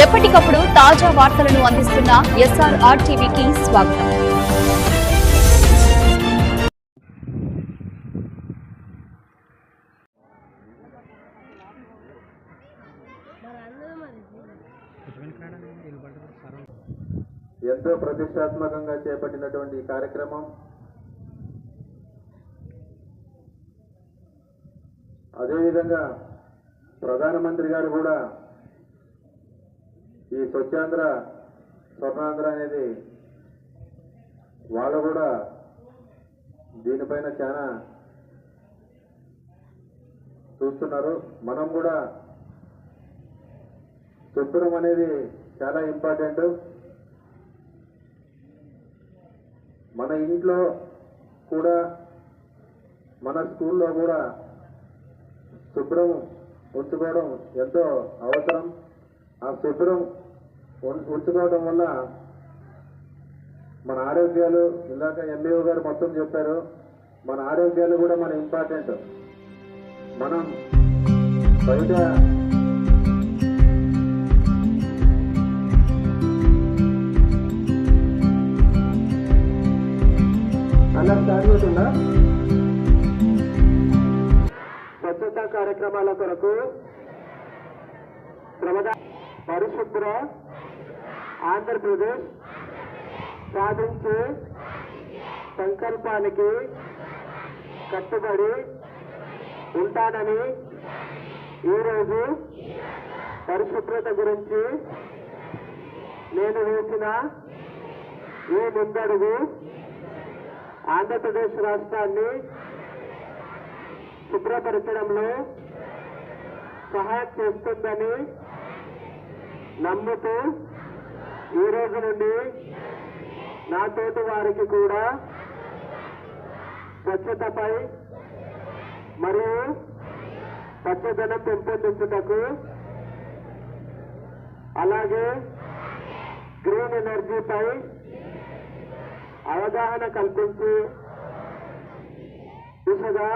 ఎప్పటికప్పుడు తాజా వార్తలను అందిస్తున్న SRR టీవీకి స్వాగతం. ఎంతో ప్రతిష్టాత్మకంగా చేపట్టినటువంటి ఈ కార్యక్రమం అదేవిధంగా ప్రధానమంత్రి గారు కూడా ఈ స్వచ్ఛాంధ్ర స్వర్ణాంధ్ర అనేది వాళ్ళు కూడా దీనిపైన చాలా చూస్తున్నారు. మనం కూడా శుభ్రం అనేది చాలా ఇంపార్టెంట్. మన ఇంట్లో కూడా మన స్కూల్లో కూడా శుభ్రం ఉంచుకోవడం ఎంతో అవసరం. ఆ శుభ్రం ఉంచుకోవడం వల్ల మన ఆరోగ్యాలు, ఇందాక ఎంఈఓ గారు మొత్తం చెప్పారు, మన ఆరోగ్యాలు కూడా మన ఇంపార్టెంట్. మనం బయట అలా సాగుతుందా స్వచ్ఛతా కార్యక్రమాల కొరకు పరిశుభ్ర ఆంధ్రప్రదేశ్ సాధించే సంకల్పానికి కట్టుబడి ఉంటానని ఈరోజు పరిశుభ్రత గురించి నేను వేసిన ఈ ముందడుగు ఆంధ్రప్రదేశ్ రాష్ట్రాన్ని శుభ్రపరచడంలో సహాయం చేస్తుందని నమ్ముతూ ఈ రోజు నుండి నా తోటి వారికి కూడా స్వచ్ఛతపై మరియు పచ్చదనం పెంపొందించుటకు, అలాగే గ్రీన్ ఎనర్జీపై అవగాహన కల్పించి దిశగా